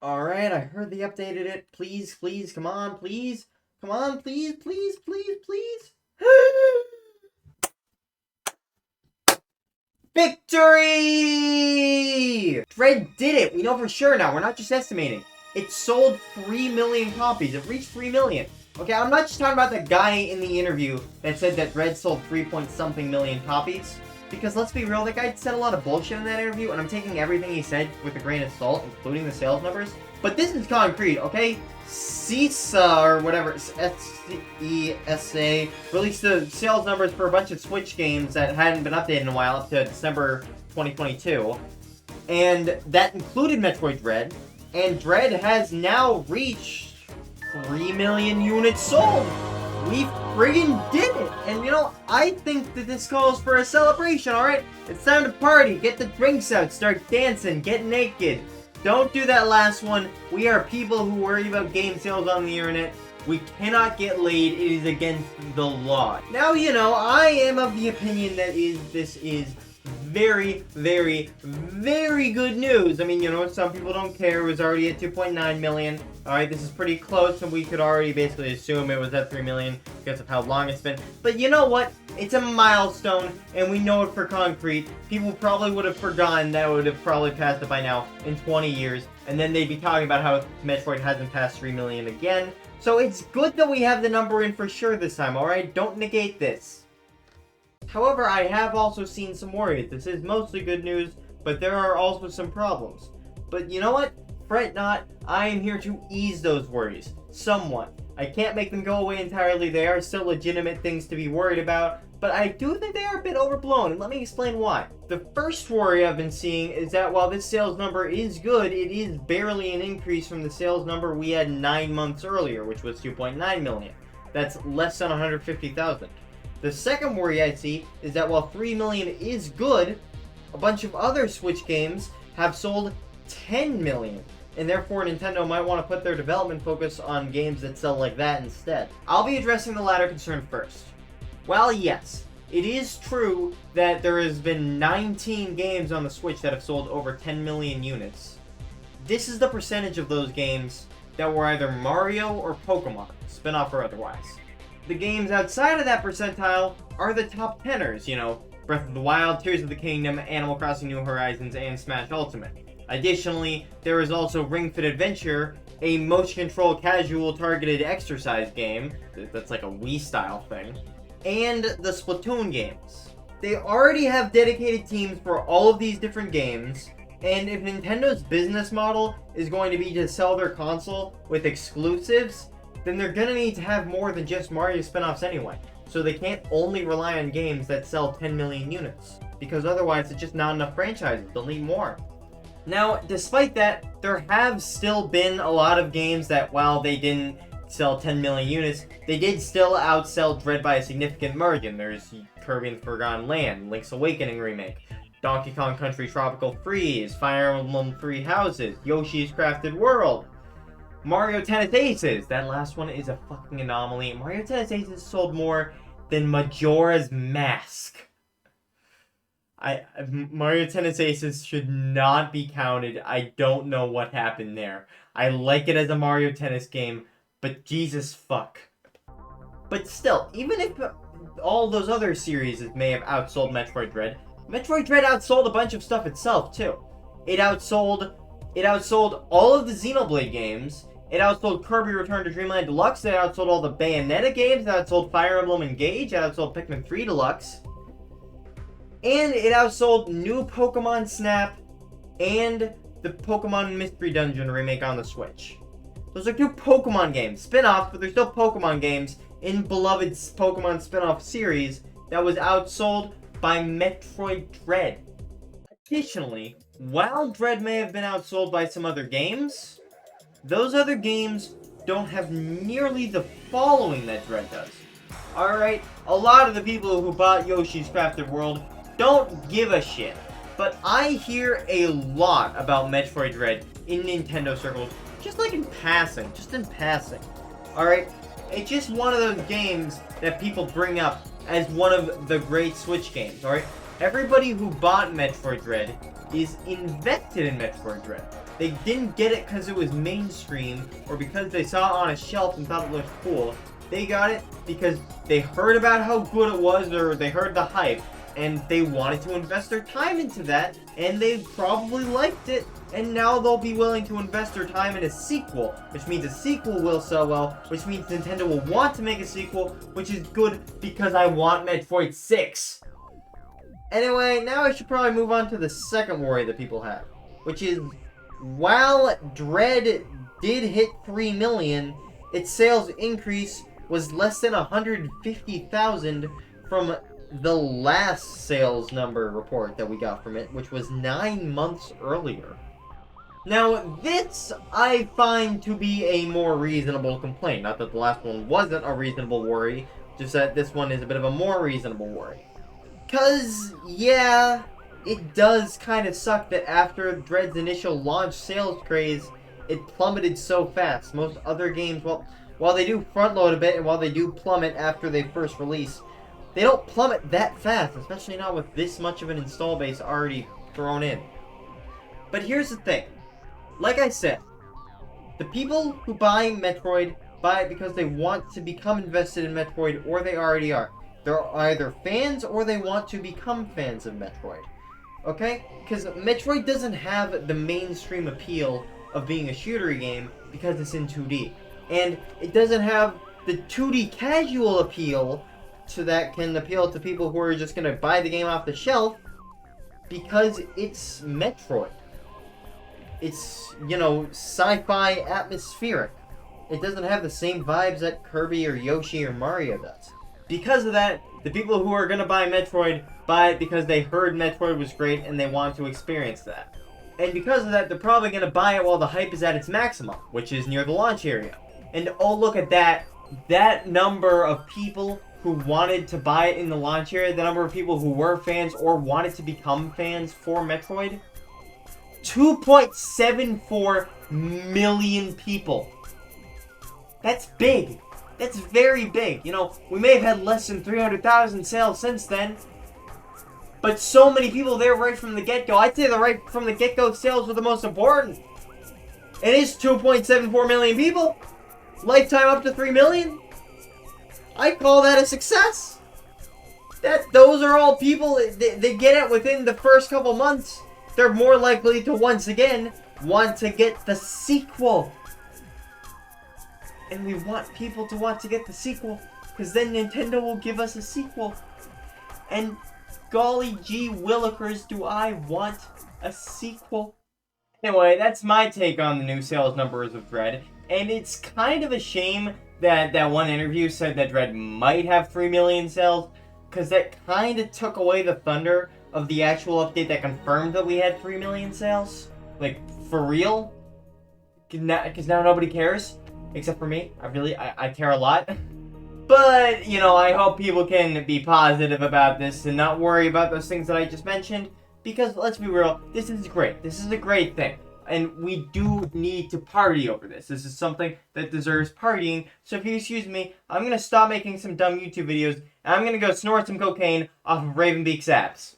Alright, I heard they updated it. Please, please, come on, please. Come on, please, please, please, please. Victory! Dread did it. We know for sure now. We're not just estimating. It sold 3 million copies. It reached 3 million. Okay, I'm not just talking about the guy in the interview that said that Dread sold 3 point something million copies. Because let's be real, that guy said a lot of bullshit in that interview, and I'm taking everything he said with a grain of salt, including the sales numbers. But this is concrete, okay? CISA, or whatever, S-E-S-A, released the sales numbers for a bunch of Switch games that hadn't been updated in a while, up to December 2022. And that included Metroid Dread. And Dread has now reached 3 million units sold. We friggin' did it! And you know, I think that this calls for a celebration, alright? It's time to party, get the drinks out, start dancing, get naked. Don't do that last one. We are people who worry about game sales on the internet. We cannot get laid. It is against the law. Now, you know, I am of the opinion that this is very, very, very good news. I mean, you know, some people don't care. It was already at 2.9 million. Alright, this is pretty close, and we could already basically assume it was at 3 million because of how long it's been. But you know what? It's a milestone, and we know it for concrete. People probably would have forgotten that would have probably passed it by now in 20 years, and then they'd be talking about how Metroid hasn't passed 3 million again. So it's good that we have the number in for sure this time, alright? Don't negate this. However, I have also seen some worries. This is mostly good news, but there are also some problems. But you know what? Fret not, I am here to ease those worries. Somewhat. I can't make them go away entirely. They are still legitimate things to be worried about, but I do think they are a bit overblown, and let me explain why. The first worry I've been seeing is that while this sales number is good, it is barely an increase from the sales number we had 9 months earlier, which was 2.9 million. That's less than 150,000. The second worry I see is that while 3 million is good, a bunch of other Switch games have sold 10 million. And therefore Nintendo might want to put their development focus on games that sell like that instead. I'll be addressing the latter concern first. While yes, it is true that there has been 19 games on the Switch that have sold over 10 million units, this is the percentage of those games that were either Mario or Pokemon, spin-off or otherwise. The games outside of that percentile are the top 10ers, you know, Breath of the Wild, Tears of the Kingdom, Animal Crossing New Horizons, and Smash Ultimate. Additionally, there is also Ring Fit Adventure, a motion control casual targeted exercise game, that's like a Wii style thing, and the Splatoon games. They already have dedicated teams for all of these different games, and if Nintendo's business model is going to be to sell their console with exclusives, then they're gonna need to have more than just Mario spin-offs anyway. So they can't only rely on games that sell 10 million units, because otherwise it's just not enough franchises, they'll need more. Now, despite that, there have still been a lot of games that, while they didn't sell 10 million units, they did still outsell Dread by a significant margin. There's Kirby and the Forgotten Land, Link's Awakening Remake, Donkey Kong Country Tropical Freeze, Fire Emblem Three Houses, Yoshi's Crafted World, Mario Tennis Aces. That last one is a fucking anomaly. Mario Tennis Aces sold more than Majora's Mask. Mario Tennis Aces should not be counted. I don't know what happened there. I like it as a Mario Tennis game, but Jesus fuck. But still, even if all those other series may have outsold Metroid Dread outsold a bunch of stuff itself too. It outsold all of the Xenoblade games. It outsold Kirby Return to Dreamland Deluxe. It outsold all the Bayonetta games. It outsold Fire Emblem Engage. It outsold Pikmin 3 Deluxe. And it outsold new Pokemon Snap and the Pokemon Mystery Dungeon remake on the Switch. Those are 2 Pokemon games, spin-offs, but they're still Pokemon games in beloved Pokemon spin-off series that was outsold by Metroid Dread. Additionally, while Dread may have been outsold by some other games, those other games don't have nearly the following that Dread does. Alright, a lot of the people who bought Yoshi's Crafted World don't give a shit, but I hear a lot about Metroid Dread in Nintendo circles, just in passing. Alright, it's just one of those games that people bring up as one of the great Switch games, alright? Everybody who bought Metroid Dread is invested in Metroid Dread. They didn't get it because it was mainstream or because they saw it on a shelf and thought it looked cool. They got it because they heard about how good it was, or they heard the hype, and they wanted to invest their time into that, and they probably liked it, and now they'll be willing to invest their time in a sequel, which means a sequel will sell well, which means Nintendo will want to make a sequel, which is good because I want Metroid 6. Anyway, now I should probably move on to the second worry that people have, which is, while Dread did hit 3 million, its sales increase was less than 150,000 from the last sales number report that we got from it, which was 9 months earlier. Now, this I find to be a more reasonable complaint. Not that the last one wasn't a reasonable worry, just that this one is a bit of a more reasonable worry. Because, yeah, it does kind of suck that after Dread's initial launch sales craze, it plummeted so fast. Most other games, well, while they do front load a bit and while they do plummet after they first release, they don't plummet that fast, especially not with this much of an install base already thrown in. But here's the thing. Like I said, the people who buy Metroid buy it because they want to become invested in Metroid, or they already are. They're either fans or they want to become fans of Metroid. Okay? Because Metroid doesn't have the mainstream appeal of being a shooter game because it's in 2D. And it doesn't have the 2D casual appeal that can appeal to people who are just going to buy the game off the shelf because it's Metroid. It's, you know, sci-fi atmospheric. It doesn't have the same vibes that Kirby or Yoshi or Mario does. Because of that, the people who are going to buy Metroid buy it because they heard Metroid was great and they want to experience that. And because of that, they're probably going to buy it while the hype is at its maximum, which is near the launch area. And oh, look at that. That number of people who wanted to buy it in the launch area, the number of people who were fans or wanted to become fans for Metroid, 2.74 million people. That's big. That's very big. You know, we may have had less than 300,000 sales since then, but so many people there right from the get-go. I'd say the right from the get-go sales were the most important. It is 2.74 million people. Lifetime up to 3 million. I call that a success. Those are all people, they get it within the first couple months. They're more likely to once again want to get the sequel. And we want people to want to get the sequel, because then Nintendo will give us a sequel. And golly gee willikers, do I want a sequel. Anyway, that's my take on the new sales numbers of Dread. And it's kind of a shame that that one interview said that Dread might have 3 million sales, because that kind of took away the thunder of the actual update that confirmed that we had 3 million sales. Like, for real? Because now nobody cares. Except for me. I care a lot. But, you know, I hope people can be positive about this and not worry about those things that I just mentioned. Because, let's be real, this is great. This is a great thing. And we do need to party over this. This is something that deserves partying. So if you excuse me, I'm going to stop making some dumb YouTube videos. And I'm going to go snort some cocaine off of Ravenbeak's abs.